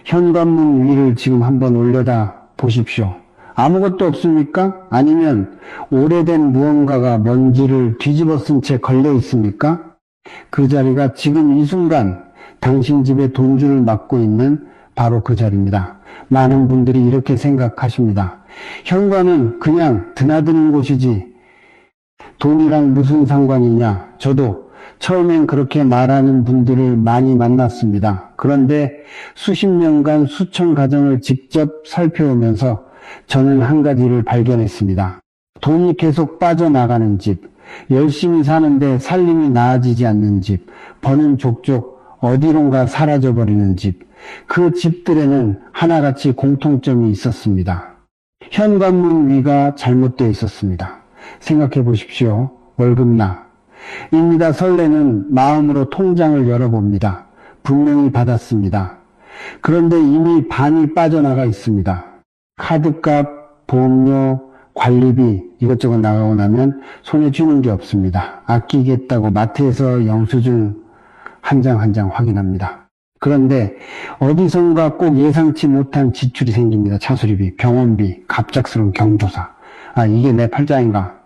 현관문 위를 지금 한번 올려다 보십시오. 아무것도 없습니까? 아니면 오래된 무언가가 먼지를 뒤집어 쓴 채 걸려 있습니까? 그 자리가 지금 이 순간 당신 집의 돈줄을 막고 있는 바로 그 자리입니다. 많은 분들이 이렇게 생각하십니다. 현관은 그냥 드나드는 곳이지 돈이랑 무슨 상관이냐. 저도 처음엔 그렇게 말하는 분들을 많이 만났습니다. 그런데 수십 년간 수천 가정을 직접 살펴오면서 저는 한 가지를 발견했습니다. 돈이 계속 빠져나가는 집, 열심히 사는데 살림이 나아지지 않는 집, 버는 족족 어디론가 사라져버리는 집, 그 집들에는 하나같이 공통점이 있었습니다. 현관문 위가 잘못되어 있었습니다. 생각해 보십시오. 월급나. 입니다. 설레는 마음으로 통장을 열어봅니다. 분명히 받았습니다. 그런데 이미 반이 빠져나가 있습니다. 카드값, 보험료, 관리비 이것저것 나가고 나면 손에 쥐는 게 없습니다. 아끼겠다고 마트에서 영수증 한 장 한 장 확인합니다. 그런데 어디선가 꼭 예상치 못한 지출이 생깁니다. 차수리비, 병원비, 갑작스러운 경조사. 아, 이게 내 팔자인가?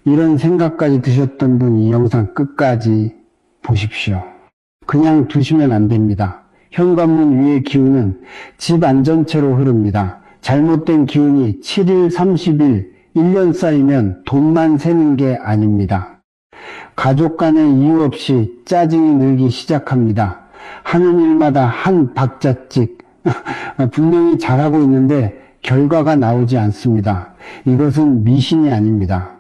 이런 생각까지 드셨던 분 이 영상 끝까지 보십시오. 그냥 두시면 안 됩니다. 현관문 위의 기운은 집 안전체로 흐릅니다. 잘못된 기운이 7일, 30일, 1년 쌓이면 돈만 새는 게 아닙니다. 가족 간에 이유 없이 짜증이 늘기 시작합니다. 하는 일마다 한 박자씩 분명히 잘하고 있는데 결과가 나오지 않습니다. 이것은 미신이 아닙니다.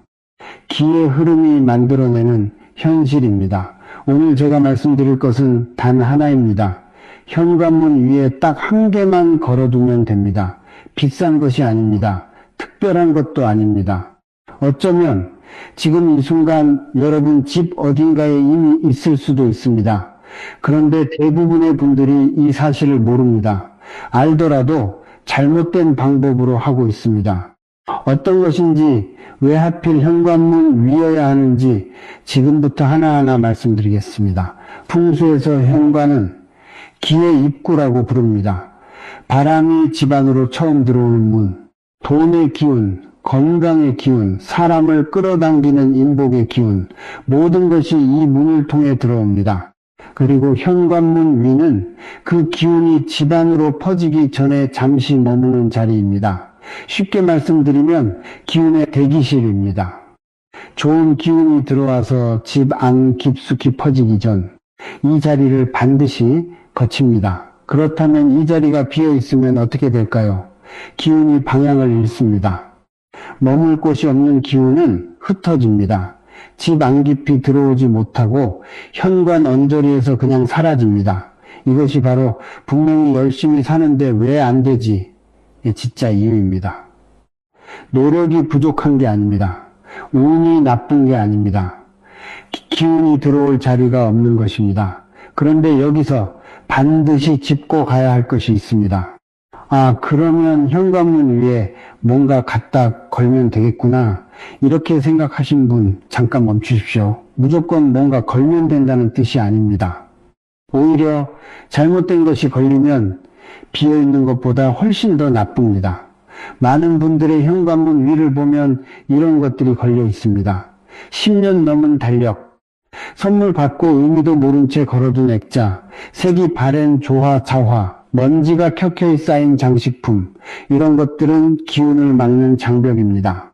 기의 흐름이 만들어내는 현실입니다. 오늘 제가 말씀드릴 것은 단 하나입니다. 현관문 위에 딱 한 개만 걸어두면 됩니다. 비싼 것이 아닙니다. 특별한 것도 아닙니다. 어쩌면 지금 이 순간 여러분 집 어딘가에 이미 있을 수도 있습니다. 그런데 대부분의 분들이 이 사실을 모릅니다. 알더라도 잘못된 방법으로 하고 있습니다. 어떤 것인지 왜 하필 현관문 위여야 하는지 지금부터 하나하나 말씀드리겠습니다. 풍수에서 현관은 기의 입구라고 부릅니다. 바람이 집 안으로 처음 들어오는 문, 돈의 기운, 건강의 기운, 사람을 끌어당기는 인복의 기운, 모든 것이 이 문을 통해 들어옵니다. 그리고 현관문 위는 그 기운이 집 안으로 퍼지기 전에 잠시 머무는 자리입니다. 쉽게 말씀드리면 기운의 대기실입니다. 좋은 기운이 들어와서 집 안 깊숙이 퍼지기 전 이 자리를 반드시 거칩니다. 그렇다면 이 자리가 비어 있으면 어떻게 될까요? 기운이 방향을 잃습니다. 머물 곳이 없는 기운은 흩어집니다. 집 안 깊이 들어오지 못하고 현관 언저리에서 그냥 사라집니다. 이것이 바로 분명히 열심히 사는데 왜 안 되지? 진짜 이유입니다. 노력이 부족한 게 아닙니다. 운이 나쁜 게 아닙니다. 기운이 들어올 자리가 없는 것입니다. 그런데 여기서 반드시 짚고 가야 할 것이 있습니다. 아, 그러면 현관문 위에 뭔가 갖다 걸면 되겠구나. 이렇게 생각하신 분 잠깐 멈추십시오. 무조건 뭔가 걸면 된다는 뜻이 아닙니다. 오히려 잘못된 것이 걸리면 비어있는 것보다 훨씬 더 나쁩니다. 많은 분들의 현관문 위를 보면 이런 것들이 걸려 있습니다. 10년 넘은 달력, 선물 받고 의미도 모른 채 걸어둔 액자, 색이 바랜 조화, 자화, 먼지가 켜켜이 쌓인 장식품, 이런 것들은 기운을 막는 장벽입니다.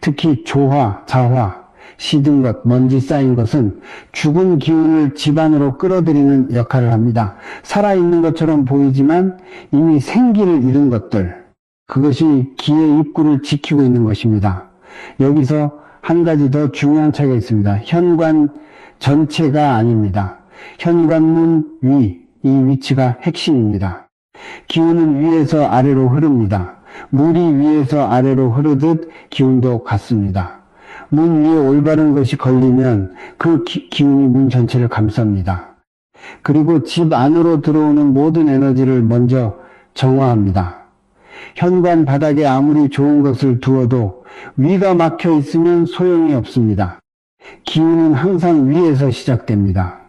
특히 조화, 자화, 시든 것, 먼지 쌓인 것은 죽은 기운을 집 안으로 끌어들이는 역할을 합니다. 살아있는 것처럼 보이지만 이미 생기를 잃은 것들, 그것이 기의 입구를 지키고 있는 것입니다. 여기서 한 가지 더 중요한 차이가 있습니다. 현관 전체가 아닙니다. 현관문 위, 이 위치가 핵심입니다. 기운은 위에서 아래로 흐릅니다. 물이 위에서 아래로 흐르듯 기운도 같습니다. 문 위에 올바른 것이 걸리면 그 기운이 문 전체를 감쌉니다. 그리고 집 안으로 들어오는 모든 에너지를 먼저 정화합니다. 현관 바닥에 아무리 좋은 것을 두어도 위가 막혀 있으면 소용이 없습니다. 기운은 항상 위에서 시작됩니다.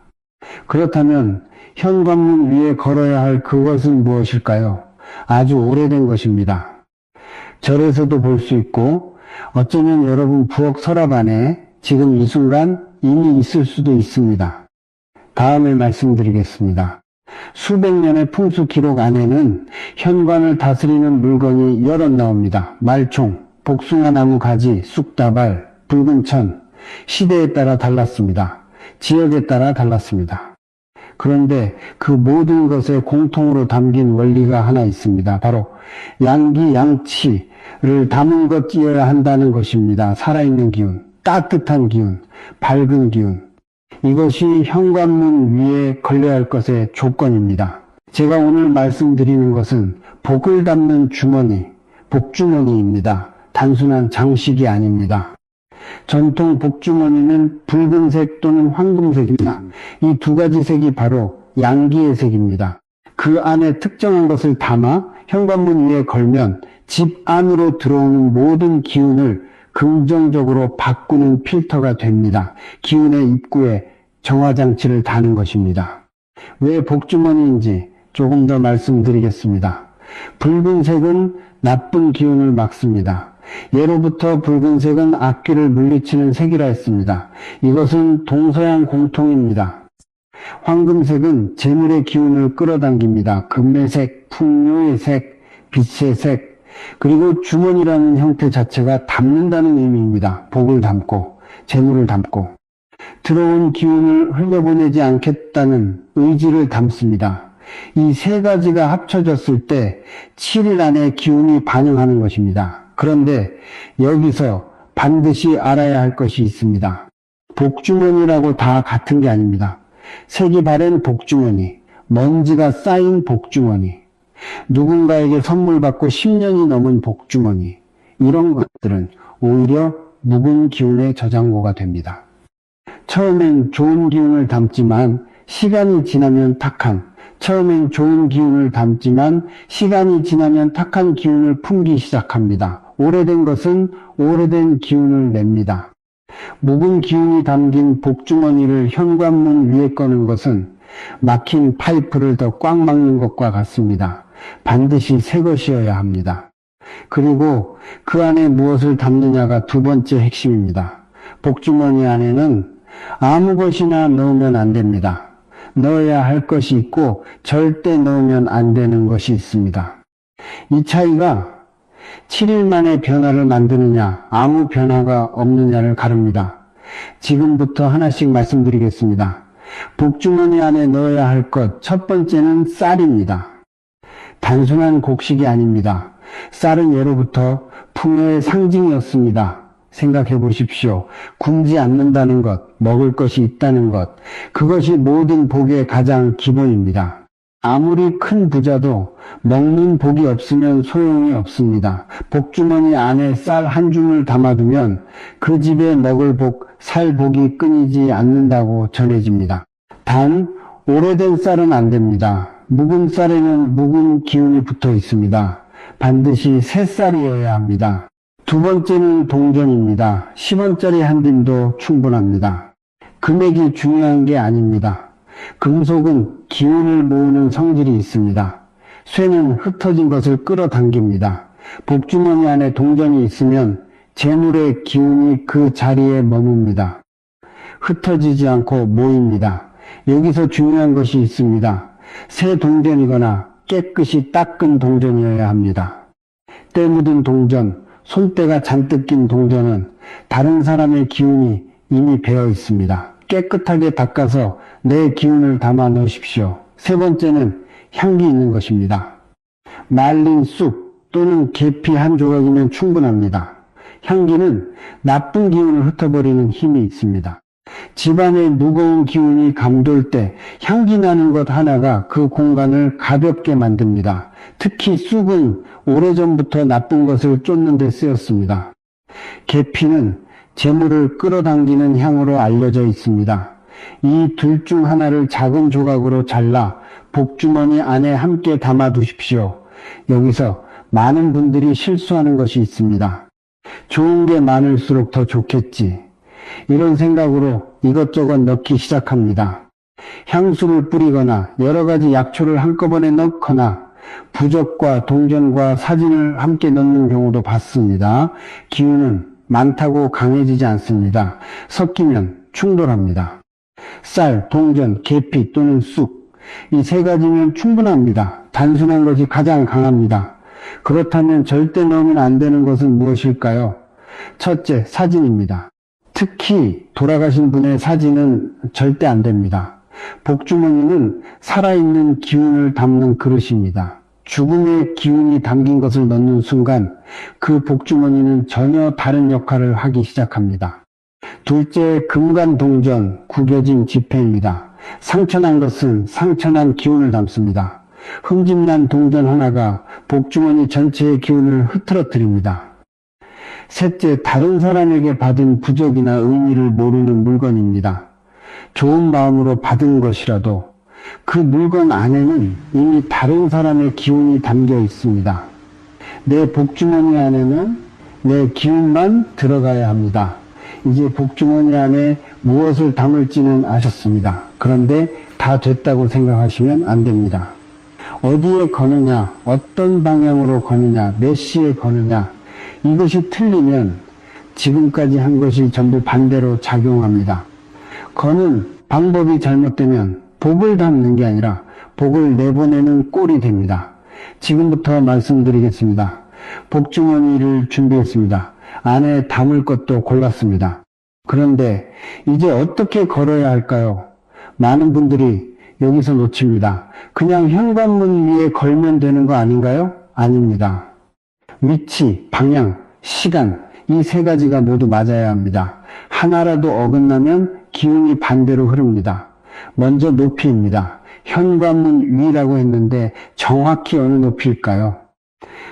그렇다면 현관문 위에 걸어야 할 그것은 무엇일까요? 아주 오래된 것입니다. 절에서도 볼 수 있고 어쩌면 여러분 부엌 서랍 안에 지금 이 순간 이미 있을 수도 있습니다. 다음에 말씀드리겠습니다. 수백 년의 풍수 기록 안에는 현관을 다스리는 물건이 여럿 나옵니다. 말총, 복숭아나무 가지, 쑥다발, 붉은 천, 시대에 따라 달랐습니다. 지역에 따라 달랐습니다. 그런데 그 모든 것에 공통으로 담긴 원리가 하나 있습니다. 바로 양기양치를 담은 것이어야 한다는 것입니다. 살아있는 기운, 따뜻한 기운, 밝은 기운. 이것이 현관문 위에 걸려야 할 것의 조건입니다. 제가 오늘 말씀드리는 것은 복을 담는 주머니, 복주머니입니다. 단순한 장식이 아닙니다. 전통 복주머니는 붉은색 또는 황금색입니다. 이 두 가지 색이 바로 양기의 색입니다. 그 안에 특정한 것을 담아 현관문 위에 걸면 집 안으로 들어오는 모든 기운을 긍정적으로 바꾸는 필터가 됩니다. 기운의 입구에 정화장치를 다는 것입니다. 왜 복주머니인지 조금 더 말씀드리겠습니다. 붉은색은 나쁜 기운을 막습니다. 예로부터 붉은색은 악귀를 물리치는 색이라 했습니다. 이것은 동서양 공통입니다. 황금색은 재물의 기운을 끌어당깁니다. 금의 색, 풍요의 색, 빛의 색, 그리고 주머니라는 형태 자체가 담는다는 의미입니다. 복을 담고 재물을 담고 들어온 기운을 흘려보내지 않겠다는 의지를 담습니다. 이 세 가지가 합쳐졌을 때 7일 안에 기운이 반영하는 것입니다. 그런데 여기서 반드시 알아야 할 것이 있습니다. 복주머니라고 다 같은 게 아닙니다. 색이 바랜 복주머니, 먼지가 쌓인 복주머니, 누군가에게 선물 받고 10년이 넘은 복주머니, 이런 것들은 오히려 묵은 기운의 저장고가 됩니다. 처음엔 좋은 기운을 담지만 시간이 지나면 처음엔 좋은 기운을 담지만 시간이 지나면 탁한 기운을 품기 시작합니다. 오래된 것은 오래된 기운을 냅니다. 묵은 기운이 담긴 복주머니를 현관문 위에 꺼는 것은 막힌 파이프를 더 꽉 막는 것과 같습니다. 반드시 새 것이어야 합니다. 그리고 그 안에 무엇을 담느냐가 두 번째 핵심입니다. 복주머니 안에는 아무 것이나 넣으면 안 됩니다. 넣어야 할 것이 있고 절대 넣으면 안 되는 것이 있습니다. 이 차이가 7일 만에 변화를 만드느냐, 아무 변화가 없느냐를 가릅니다. 지금부터 하나씩 말씀드리겠습니다. 복주머니 안에 넣어야 할 것, 첫 번째는 쌀입니다. 단순한 곡식이 아닙니다. 쌀은 예로부터 풍요의 상징이었습니다. 생각해 보십시오. 굶지 않는다는 것, 먹을 것이 있다는 것, 그것이 모든 복의 가장 기본입니다. 아무리 큰 부자도 먹는 복이 없으면 소용이 없습니다. 복주머니 안에 쌀 한 줌을 담아두면 그 집에 먹을 복, 살 복이 끊이지 않는다고 전해집니다. 단, 오래된 쌀은 안 됩니다. 묵은 쌀에는 묵은 기운이 붙어 있습니다. 반드시 새 쌀이어야 합니다. 두 번째는 동전입니다. 10원짜리 한 dim도 충분합니다. 금액이 중요한 게 아닙니다. 금속은 기운을 모으는 성질이 있습니다. 쇠는 흩어진 것을 끌어당깁니다. 복주머니 안에 동전이 있으면 재물의 기운이 그 자리에 머뭅니다. 흩어지지 않고 모입니다. 여기서 중요한 것이 있습니다. 새 동전이거나 깨끗이 닦은 동전이어야 합니다. 때 묻은 동전, 손때가 잔뜩 낀 동전은 다른 사람의 기운이 이미 배어 있습니다. 깨끗하게 닦아서 내 기운을 담아 넣으십시오. 세 번째는 향기 있는 것입니다. 말린 쑥 또는 계피 한 조각이면 충분합니다. 향기는 나쁜 기운을 흩어버리는 힘이 있습니다. 집안의 무거운 기운이 감돌 때 향기 나는 것 하나가 그 공간을 가볍게 만듭니다. 특히 쑥은 오래전부터 나쁜 것을 쫓는 데 쓰였습니다. 계피는 재물을 끌어당기는 향으로 알려져 있습니다. 이 둘 중 하나를 작은 조각으로 잘라 복주머니 안에 함께 담아 두십시오. 여기서 많은 분들이 실수하는 것이 있습니다. 좋은 게 많을수록 더 좋겠지. 이런 생각으로 이것저것 넣기 시작합니다. 향수를 뿌리거나 여러 가지 약초를 한꺼번에 넣거나 부적과 동전과 사진을 함께 넣는 경우도 봤습니다. 기운은 많다고 강해지지 않습니다. 섞이면 충돌합니다. 쌀, 동전, 계피 또는 쑥, 이 세 가지면 충분합니다. 단순한 것이 가장 강합니다. 그렇다면 절대 넣으면 안 되는 것은 무엇일까요? 첫째, 사진입니다. 특히 돌아가신 분의 사진은 절대 안 됩니다. 복주머니는 살아있는 기운을 담는 그릇입니다. 죽음의 기운이 담긴 것을 넣는 순간 그 복주머니는 전혀 다른 역할을 하기 시작합니다. 둘째, 금관동전, 구겨진 지폐입니다. 상처난 것은 상처난 기운을 담습니다. 흠집난 동전 하나가 복주머니 전체의 기운을 흐트러뜨립니다. 셋째, 다른 사람에게 받은 부적이나 의미를 모르는 물건입니다. 좋은 마음으로 받은 것이라도 그 물건 안에는 이미 다른 사람의 기운이 담겨 있습니다. 내 복주머니 안에는 내 기운만 들어가야 합니다. 이제 복주머니 안에 무엇을 담을지는 아셨습니다. 그런데 다 됐다고 생각하시면 안 됩니다. 어디에 거느냐, 어떤 방향으로 거느냐, 몇 시에 거느냐, 이것이 틀리면 지금까지 한 것이 전부 반대로 작용합니다. 거는 방법이 잘못되면 복을 담는 게 아니라 복을 내보내는 꼴이 됩니다. 지금부터 말씀드리겠습니다. 복주머니를 준비했습니다. 안에 담을 것도 골랐습니다. 그런데 이제 어떻게 걸어야 할까요? 많은 분들이 여기서 놓칩니다. 그냥 현관문 위에 걸면 되는 거 아닌가요? 아닙니다. 위치, 방향, 시간, 이 세 가지가 모두 맞아야 합니다. 하나라도 어긋나면 기운이 반대로 흐릅니다. 먼저 높이입니다. 현관문 위라고 했는데 정확히 어느 높이일까요?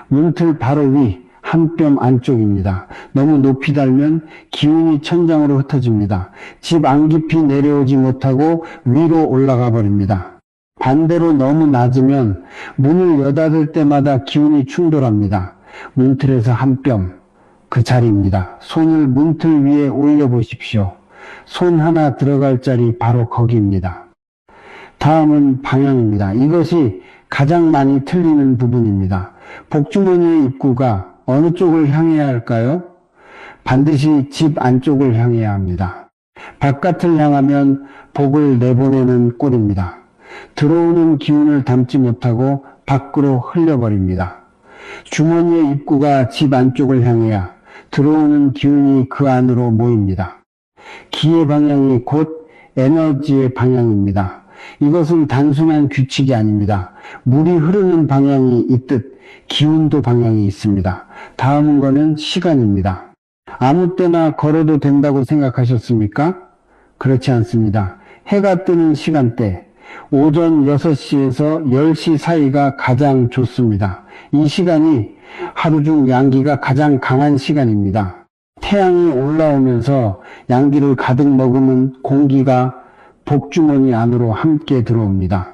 문틀 바로 위, 한 뼘 안쪽입니다. 너무 높이 달면 기운이 천장으로 흩어집니다. 집 안 깊이 내려오지 못하고 위로 올라가 버립니다. 반대로 너무 낮으면 문을 여닫을 때마다 기운이 충돌합니다. 문틀에서 한 뼘, 그 자리입니다. 손을 문틀 위에 올려보십시오. 손 하나 들어갈 자리 바로 거기입니다. 다음은 방향입니다. 이것이 가장 많이 틀리는 부분입니다. 복주머니의 입구가 어느 쪽을 향해야 할까요? 반드시 집 안쪽을 향해야 합니다. 바깥을 향하면 복을 내보내는 꼴입니다. 들어오는 기운을 담지 못하고 밖으로 흘려버립니다. 주머니의 입구가 집 안쪽을 향해야 들어오는 기운이 그 안으로 모입니다. 기의 방향이 곧 에너지의 방향입니다. 이것은 단순한 규칙이 아닙니다. 물이 흐르는 방향이 있듯 기운도 방향이 있습니다. 다음 거는 시간입니다. 아무 때나 걸어도 된다고 생각하셨습니까? 그렇지 않습니다. 해가 뜨는 시간대, 오전 6시에서 10시 사이가 가장 좋습니다. 이 시간이 하루 중 양기가 가장 강한 시간입니다. 태양이 올라오면서 양기를 가득 머금은 공기가 복주머니 안으로 함께 들어옵니다.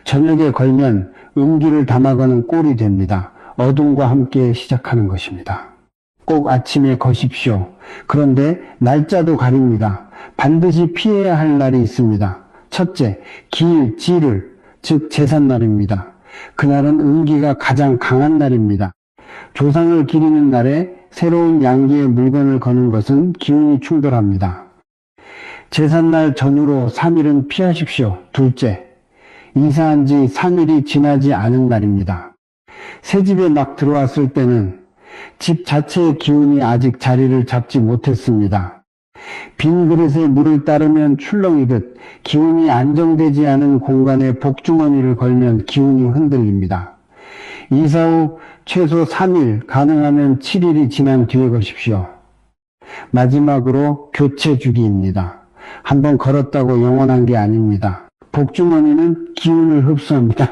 저녁에 걸면 음기를 담아가는 꼴이 됩니다. 어둠과 함께 시작하는 것입니다. 꼭 아침에 거십시오. 그런데 날짜도 가립니다. 반드시 피해야 할 날이 있습니다. 첫째, 기일, 지를, 즉 제삿날입니다. 그날은 음기가 가장 강한 날입니다. 조상을 기리는 날에 새로운 양기의 물건을 거는 것은 기운이 충돌합니다. 제삿날 전후로 3일은 피하십시오. 둘째, 이사한 지 3일이 지나지 않은 날입니다. 새 집에 막 들어왔을 때는 집 자체의 기운이 아직 자리를 잡지 못했습니다. 빈 그릇에 물을 따르면 출렁이듯 기운이 안정되지 않은 공간에 복주머니를 걸면 기운이 흔들립니다. 이사 후 최소 3일, 가능하면 7일이 지난 뒤에 거십시오. 마지막으로 교체주기입니다. 한번 걸었다고 영원한 게 아닙니다. 복주머니는 기운을 흡수합니다.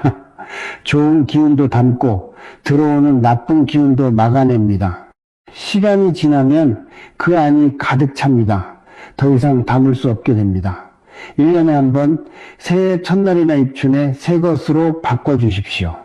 좋은 기운도 담고 들어오는 나쁜 기운도 막아냅니다. 시간이 지나면 그 안이 가득 찹니다. 더 이상 담을 수 없게 됩니다. 1년에 한 번 새해 첫날이나 입춘에 새 것으로 바꿔주십시오.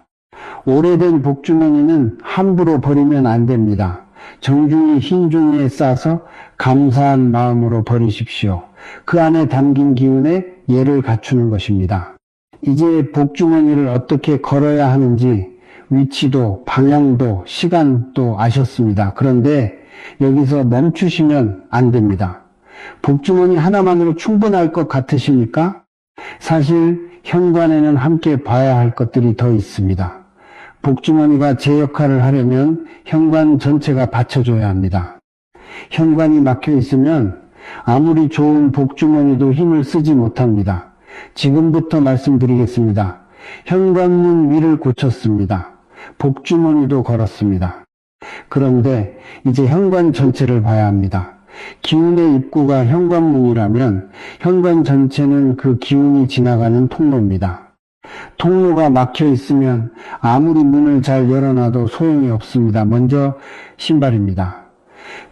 오래된 복주머니는 함부로 버리면 안 됩니다. 정중히 흰 종이에 싸서 감사한 마음으로 버리십시오. 그 안에 담긴 기운에 예를 갖추는 것입니다. 이제 복주머니를 어떻게 걸어야 하는지 위치도 방향도 시간도 아셨습니다. 그런데 여기서 멈추시면 안 됩니다. 복주머니 하나만으로 충분할 것 같으십니까? 사실 현관에는 함께 봐야 할 것들이 더 있습니다. 복주머니가 제 역할을 하려면 현관 전체가 받쳐줘야 합니다. 현관이 막혀 있으면 아무리 좋은 복주머니도 힘을 쓰지 못합니다. 지금부터 말씀드리겠습니다. 현관문 위를 고쳤습니다. 복주머니도 걸었습니다. 그런데 이제 현관 전체를 봐야 합니다. 기운의 입구가 현관문이라면 현관 전체는 그 기운이 지나가는 통로입니다. 통로가 막혀 있으면 아무리 문을 잘 열어놔도 소용이 없습니다. 먼저 신발입니다.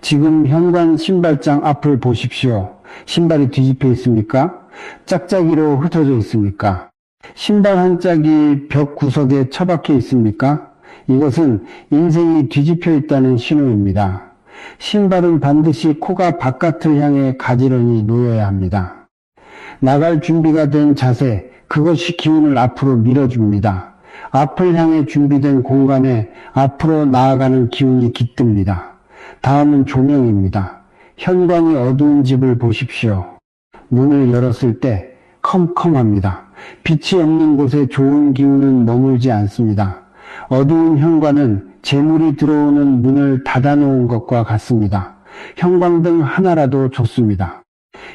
지금 현관 신발장 앞을 보십시오. 신발이 뒤집혀 있습니까? 짝짝이로 흩어져 있습니까? 신발 한 짝이 벽 구석에 처박혀 있습니까? 이것은 인생이 뒤집혀 있다는 신호입니다. 신발은 반드시 코가 바깥을 향해 가지런히 놓여야 합니다. 나갈 준비가 된 자세, 그것이 기운을 앞으로 밀어줍니다. 앞을 향해 준비된 공간에 앞으로 나아가는 기운이 깃듭니다. 다음은 조명입니다. 현관이 어두운 집을 보십시오. 문을 열었을 때 컴컴합니다. 빛이 없는 곳에 좋은 기운은 머물지 않습니다. 어두운 현관은 재물이 들어오는 문을 닫아놓은 것과 같습니다. 형광등 하나라도 좋습니다.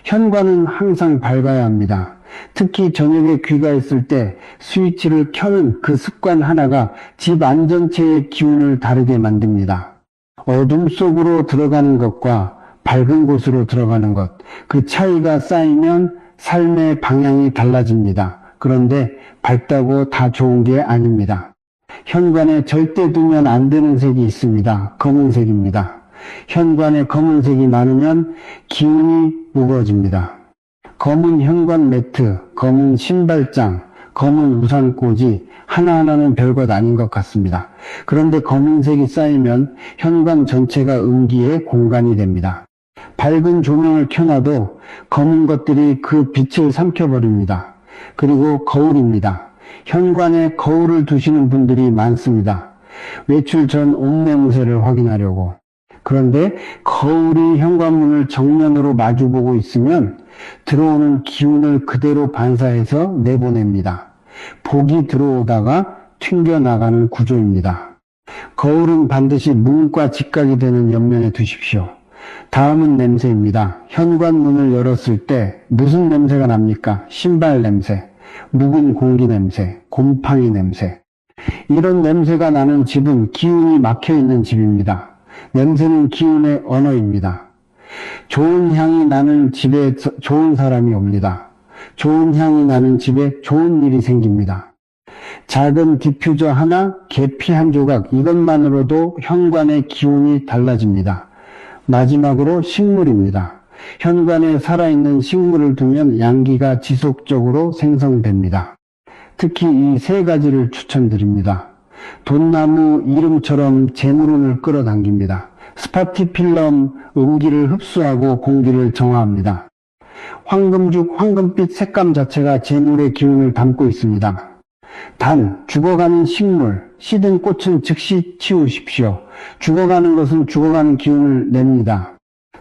현관은 항상 밝아야 합니다. 특히 저녁에 귀가했을 때 스위치를 켜는 그 습관 하나가 집 안전체의 기운을 다르게 만듭니다. 어둠 속으로 들어가는 것과 밝은 곳으로 들어가는 것, 그 차이가 쌓이면 삶의 방향이 달라집니다. 그런데 밝다고 다 좋은 게 아닙니다. 현관에 절대 두면 안 되는 색이 있습니다. 검은색입니다. 현관에 검은색이 많으면 기운이 무거워집니다. 검은 현관 매트, 검은 신발장, 검은 우산꽂이 하나하나는 별것 아닌 것 같습니다. 그런데 검은색이 쌓이면 현관 전체가 음기의 공간이 됩니다. 밝은 조명을 켜놔도 검은 것들이 그 빛을 삼켜버립니다. 그리고 거울입니다. 현관에 거울을 두시는 분들이 많습니다. 외출 전 옷매무새를 확인하려고. 그런데 거울이 현관문을 정면으로 마주보고 있으면 들어오는 기운을 그대로 반사해서 내보냅니다. 복이 들어오다가 튕겨나가는 구조입니다. 거울은 반드시 문과 직각이 되는 옆면에 두십시오. 다음은 냄새입니다. 현관문을 열었을 때 무슨 냄새가 납니까? 신발 냄새, 묵은 공기 냄새, 곰팡이 냄새. 이런 냄새가 나는 집은 기운이 막혀있는 집입니다. 냄새는 기운의 언어입니다. 좋은 향이 나는 집에 좋은 사람이 옵니다. 좋은 향이 나는 집에 좋은 일이 생깁니다. 작은 디퓨저 하나, 계피 한 조각, 이것만으로도 현관의 기운이 달라집니다. 마지막으로 식물입니다. 현관에 살아있는 식물을 두면 양기가 지속적으로 생성됩니다. 특히 이 세 가지를 추천드립니다. 돈나무 이름처럼 재물운을 끌어당깁니다. 스파티필럼 음기를 흡수하고 공기를 정화합니다. 황금죽, 황금빛 색감 자체가 재물의 기운을 담고 있습니다. 단, 죽어가는 식물, 시든 꽃은 즉시 치우십시오. 죽어가는 것은 죽어가는 기운을 냅니다.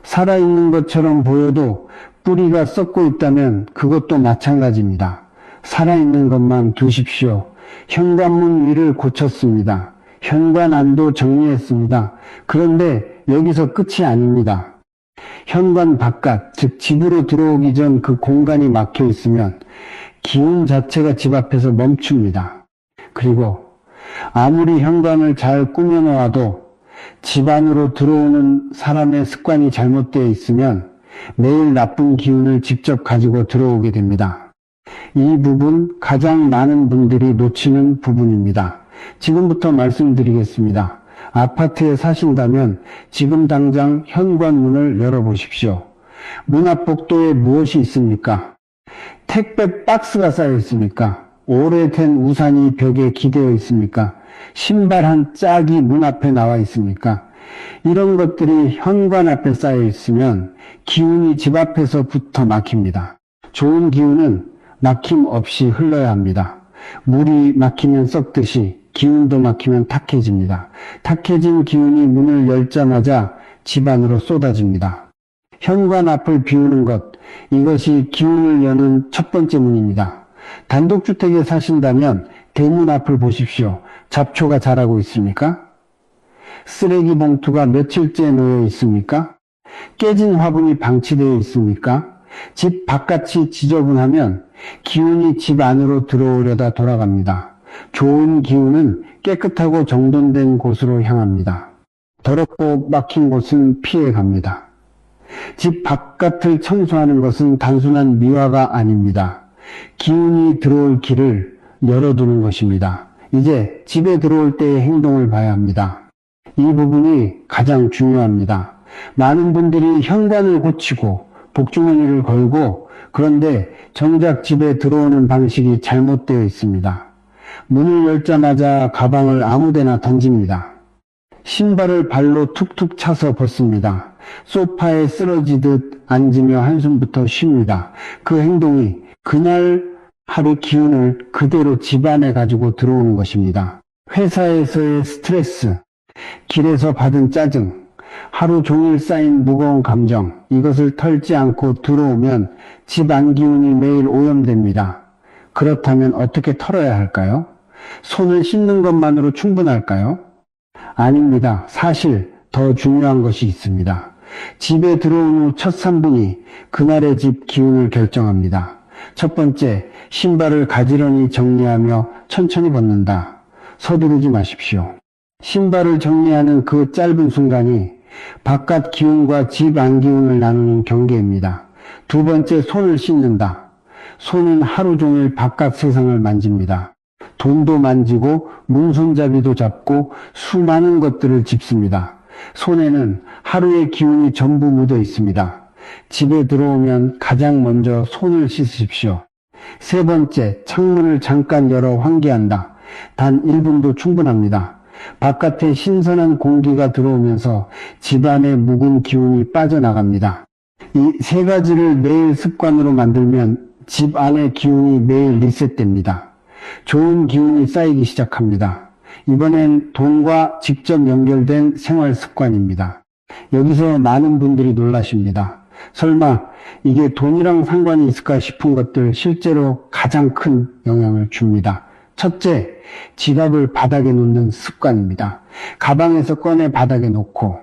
살아있는 것처럼 보여도 뿌리가 썩고 있다면 그것도 마찬가지입니다. 살아있는 것만 두십시오. 현관문 위를 고쳤습니다. 현관 안도 정리했습니다. 그런데 여기서 끝이 아닙니다. 현관 바깥, 즉 집으로 들어오기 전 그 공간이 막혀 있으면 기운 자체가 집 앞에서 멈춥니다. 그리고 아무리 현관을 잘 꾸며놓아도 집 안으로 들어오는 사람의 습관이 잘못되어 있으면 매일 나쁜 기운을 직접 가지고 들어오게 됩니다. 이 부분 가장 많은 분들이 놓치는 부분입니다. 지금부터 말씀드리겠습니다. 아파트에 사신다면 지금 당장 현관문을 열어보십시오. 문 앞 복도에 무엇이 있습니까? 택배 박스가 쌓여 있습니까? 오래된 우산이 벽에 기대어 있습니까? 신발 한 짝이 문 앞에 나와 있습니까? 이런 것들이 현관 앞에 쌓여 있으면 기운이 집 앞에서부터 막힙니다. 좋은 기운은 막힘 없이 흘러야 합니다. 물이 막히면 썩듯이 기운도 막히면 탁해집니다. 탁해진 기운이 문을 열자마자 집 안으로 쏟아집니다. 현관 앞을 비우는 것, 이것이 기운을 여는 첫 번째 문입니다. 단독주택에 사신다면 대문 앞을 보십시오. 잡초가 자라고 있습니까? 쓰레기 봉투가 며칠째 놓여 있습니까? 깨진 화분이 방치되어 있습니까? 집 바깥이 지저분하면 기운이 집 안으로 들어오려다 돌아갑니다. 좋은 기운은 깨끗하고 정돈된 곳으로 향합니다. 더럽고 막힌 곳은 피해 갑니다. 집 바깥을 청소하는 것은 단순한 미화가 아닙니다. 기운이 들어올 길을 열어두는 것입니다. 이제 집에 들어올 때의 행동을 봐야 합니다. 이 부분이 가장 중요합니다. 많은 분들이 현관을 고치고 복주머니를 걸고 그런데 정작 집에 들어오는 방식이 잘못되어 있습니다. 문을 열자마자 가방을 아무데나 던집니다. 신발을 발로 툭툭 차서 벗습니다. 소파에 쓰러지듯 앉으며 한숨부터 쉽니다. 그 행동이 그날 하루 기운을 그대로 집안에 가지고 들어오는 것입니다. 회사에서의 스트레스, 길에서 받은 짜증, 하루 종일 쌓인 무거운 감정, 이것을 털지 않고 들어오면 집안 기운이 매일 오염됩니다. 그렇다면 어떻게 털어야 할까요? 손을 씻는 것만으로 충분할까요? 아닙니다. 사실 더 중요한 것이 있습니다. 집에 들어온 후 첫 3분이 그날의 집 기운을 결정합니다. 첫 번째, 신발을 가지런히 정리하며 천천히 벗는다. 서두르지 마십시오. 신발을 정리하는 그 짧은 순간이 바깥 기운과 집 안 기운을 나누는 경계입니다. 두 번째, 손을 씻는다. 손은 하루 종일 바깥 세상을 만집니다. 돈도 만지고 문손잡이도 잡고 수많은 것들을 짚습니다. 손에는 하루의 기운이 전부 묻어 있습니다. 집에 들어오면 가장 먼저 손을 씻으십시오. 세 번째, 창문을 잠깐 열어 환기한다. 단 1분도 충분합니다. 바깥에 신선한 공기가 들어오면서 집안의 묵은 기운이 빠져나갑니다. 이 세 가지를 매일 습관으로 만들면 집 안의 기운이 매일 리셋됩니다. 좋은 기운이 쌓이기 시작합니다. 이번엔 돈과 직접 연결된 생활 습관입니다. 여기서 많은 분들이 놀라십니다. 설마 이게 돈이랑 상관이 있을까 싶은 것들 실제로 가장 큰 영향을 줍니다. 첫째, 지갑을 바닥에 놓는 습관입니다. 가방에서 꺼내 바닥에 놓고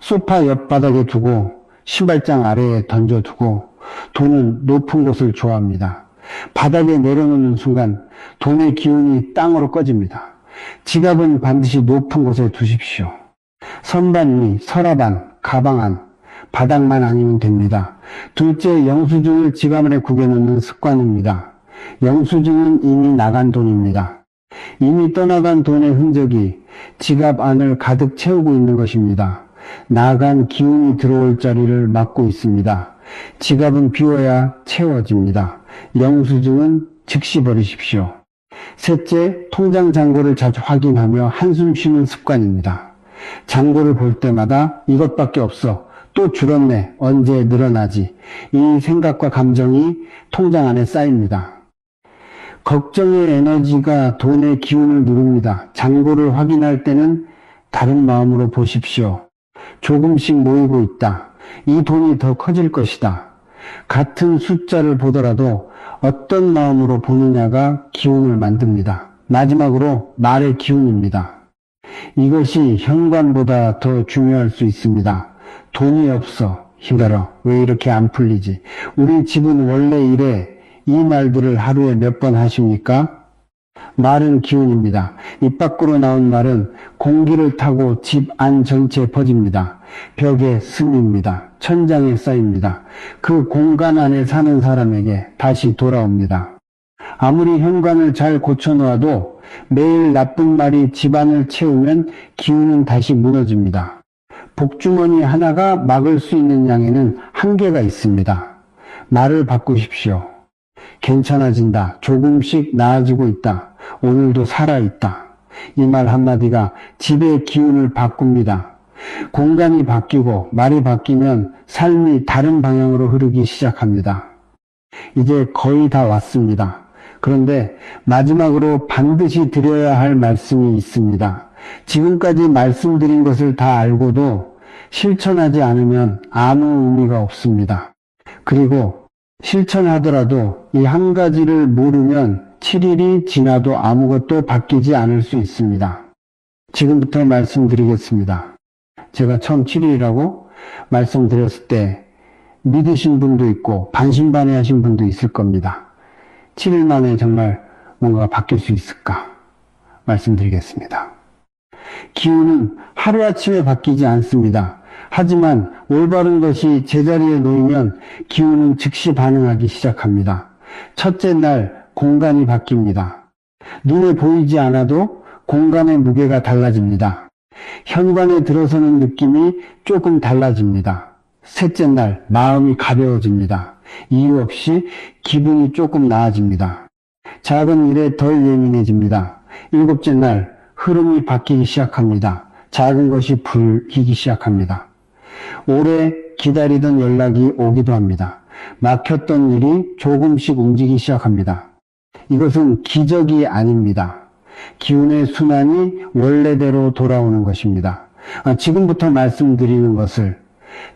소파 옆바닥에 두고 신발장 아래에 던져두고 돈은 높은 곳을 좋아합니다. 바닥에 내려놓는 순간 돈의 기운이 땅으로 꺼집니다. 지갑은 반드시 높은 곳에 두십시오. 선반 위, 서랍 안, 가방 안, 바닥만 아니면 됩니다. 둘째, 영수증을 지갑 안에 구겨놓는 습관입니다. 영수증은 이미 나간 돈입니다. 이미 떠나간 돈의 흔적이 지갑 안을 가득 채우고 있는 것입니다. 나간 기운이 들어올 자리를 막고 있습니다. 지갑은 비워야 채워집니다. 영수증은 즉시 버리십시오. 셋째, 통장 잔고를 자주 확인하며 한숨 쉬는 습관입니다. 잔고를 볼 때마다 이것밖에 없어. 또 줄었네. 언제 늘어나지? 이 생각과 감정이 통장 안에 쌓입니다. 걱정의 에너지가 돈의 기운을 누릅니다. 잔고를 확인할 때는 다른 마음으로 보십시오. 조금씩 모이고 있다. 이 돈이 더 커질 것이다. 같은 숫자를 보더라도 어떤 마음으로 보느냐가 기운을 만듭니다. 마지막으로 말의 기운입니다. 이것이 현관보다 더 중요할 수 있습니다. 돈이 없어. 힘들어. 왜 이렇게 안 풀리지? 우리 집은 원래 이래. 이 말들을 하루에 몇 번 하십니까? 말은 기운입니다. 입 밖으로 나온 말은 공기를 타고 집 안 전체에 퍼집니다. 벽에 스입니다. 천장에 쌓입니다. 그 공간 안에 사는 사람에게 다시 돌아옵니다. 아무리 현관을 잘 고쳐놓아도 매일 나쁜 말이 집안을 채우면 기운은 다시 무너집니다. 복주머니 하나가 막을 수 있는 양에는 한계가 있습니다. 말을 바꾸십시오. 괜찮아진다. 조금씩 나아지고 있다. 오늘도 살아있다. 이 말 한마디가 집의 기운을 바꿉니다. 공간이 바뀌고 말이 바뀌면 삶이 다른 방향으로 흐르기 시작합니다. 이제 거의 다 왔습니다. 그런데 마지막으로 반드시 드려야 할 말씀이 있습니다. 지금까지 말씀드린 것을 다 알고도 실천하지 않으면 아무 의미가 없습니다. 그리고 실천하더라도 이 한 가지를 모르면 7일이 지나도 아무것도 바뀌지 않을 수 있습니다. 지금부터 말씀드리겠습니다. 제가 처음 7일이라고 말씀드렸을 때 믿으신 분도 있고 반신반의하신 분도 있을 겁니다. 7일 만에 정말 뭔가가 바뀔 수 있을까 말씀드리겠습니다. 기운은 하루아침에 바뀌지 않습니다. 하지만 올바른 것이 제자리에 놓이면 기운은 즉시 반응하기 시작합니다. 첫째 날 공간이 바뀝니다. 눈에 보이지 않아도 공간의 무게가 달라집니다. 현관에 들어서는 느낌이 조금 달라집니다. 셋째 날 마음이 가벼워집니다. 이유 없이 기분이 조금 나아집니다. 작은 일에 덜 예민해집니다. 일곱째 날 흐름이 바뀌기 시작합니다. 작은 것이 불기기 시작합니다. 오래 기다리던 연락이 오기도 합니다. 막혔던 일이 조금씩 움직이기 시작합니다. 이것은 기적이 아닙니다. 기운의 순환이 원래대로 돌아오는 것입니다. 지금부터 말씀드리는 것을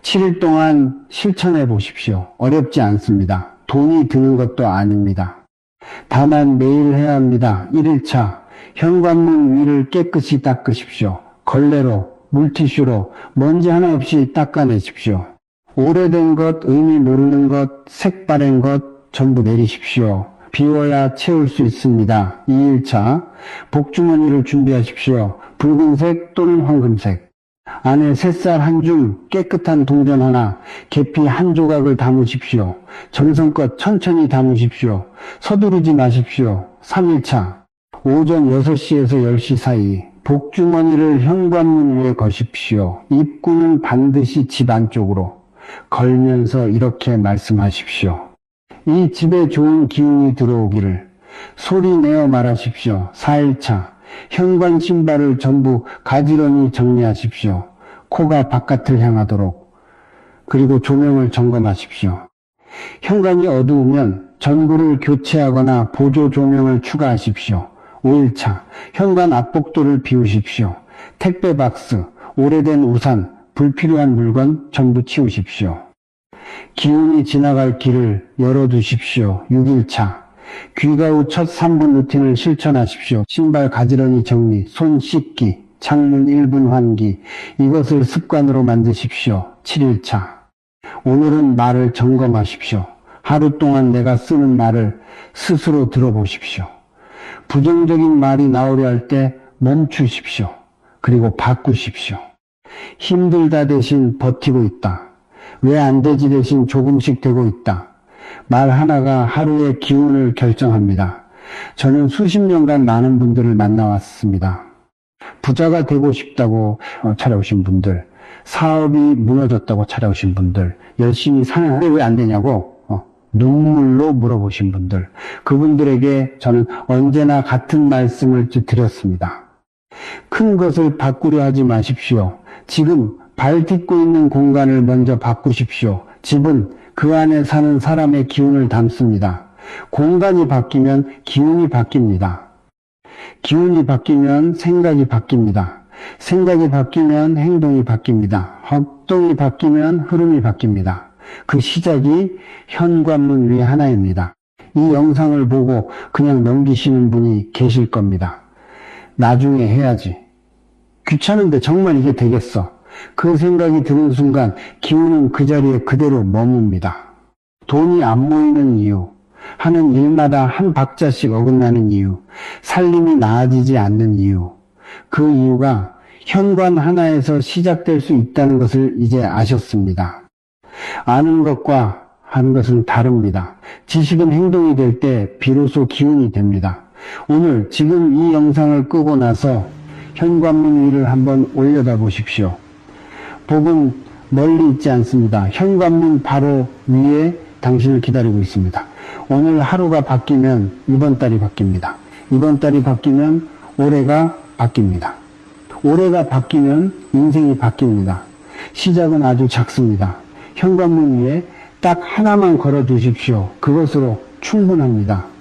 7일 동안 실천해 보십시오. 어렵지 않습니다. 돈이 드는 것도 아닙니다. 다만 매일 해야 합니다. 1일차 현관문 위를 깨끗이 닦으십시오. 걸레로, 물티슈로 먼지 하나 없이 닦아내십시오. 오래된 것, 의미 모르는 것, 색바랜 것 전부 내리십시오. 비워야 채울 수 있습니다. 2일차 복주머니를 준비하십시오. 붉은색 또는 황금색. 안에 새쌀 한 줌, 깨끗한 동전 하나, 계피 한 조각을 담으십시오. 정성껏 천천히 담으십시오. 서두르지 마십시오. 3일차 오전 6시에서 10시 사이 복주머니를 현관문 위에 거십시오. 입구는 반드시 집 안쪽으로. 걸면서 이렇게 말씀하십시오. 이 집에 좋은 기운이 들어오기를. 소리 내어 말하십시오. 4일차 현관 신발을 전부 가지런히 정리하십시오. 코가 바깥을 향하도록. 그리고 조명을 점검하십시오. 현관이 어두우면 전구를 교체하거나 보조 조명을 추가하십시오. 5일차 현관 앞복도를 비우십시오. 택배 박스, 오래된 우산, 불필요한 물건 전부 치우십시오. 기운이 지나갈 길을 열어두십시오. 6일차 귀가 후 첫 3분 루틴을 실천하십시오. 신발 가지런히 정리, 손 씻기, 창문 1분 환기, 이것을 습관으로 만드십시오. 7일차 오늘은 말을 점검하십시오. 하루 동안 내가 쓰는 말을 스스로 들어보십시오. 부정적인 말이 나오려 할 때 멈추십시오. 그리고 바꾸십시오. 힘들다 대신 버티고 있다. 왜 안 되지 대신 조금씩 되고 있다. 말 하나가 하루의 기운을 결정합니다. 저는 수십 년간 많은 분들을 만나왔습니다. 부자가 되고 싶다고 찾아오신 분들, 사업이 무너졌다고 찾아오신 분들, 열심히 사는데 왜 안 되냐고 눈물로 물어보신 분들, 그분들에게 저는 언제나 같은 말씀을 드렸습니다. 큰 것을 바꾸려 하지 마십시오. 지금 발 딛고 있는 공간을 먼저 바꾸십시오. 집은 그 안에 사는 사람의 기운을 담습니다. 공간이 바뀌면 기운이 바뀝니다. 기운이 바뀌면 생각이 바뀝니다. 생각이 바뀌면 행동이 바뀝니다. 행동이 바뀌면 흐름이 바뀝니다. 그 시작이 현관문 위 하나입니다. 이 영상을 보고 그냥 넘기시는 분이 계실 겁니다. 나중에 해야지. 귀찮은데 정말 이게 되겠어. 그 생각이 드는 순간 기운은 그 자리에 그대로 머뭅니다. 돈이 안 모이는 이유, 하는 일마다 한 박자씩 어긋나는 이유, 살림이 나아지지 않는 이유, 그 이유가 현관 하나에서 시작될 수 있다는 것을 이제 아셨습니다. 아는 것과 하는 것은 다릅니다. 지식은 행동이 될 때 비로소 기운이 됩니다. 오늘 지금 이 영상을 끄고 나서 현관문 위를 한번 올려다 보십시오. 복은 멀리 있지 않습니다. 현관문 바로 위에 당신을 기다리고 있습니다. 오늘 하루가 바뀌면 이번 달이 바뀝니다. 이번 달이 바뀌면 올해가 바뀝니다. 올해가 바뀌면 인생이 바뀝니다. 시작은 아주 작습니다. 현관문 위에 딱 하나만 걸어 두십시오. 그것으로 충분합니다.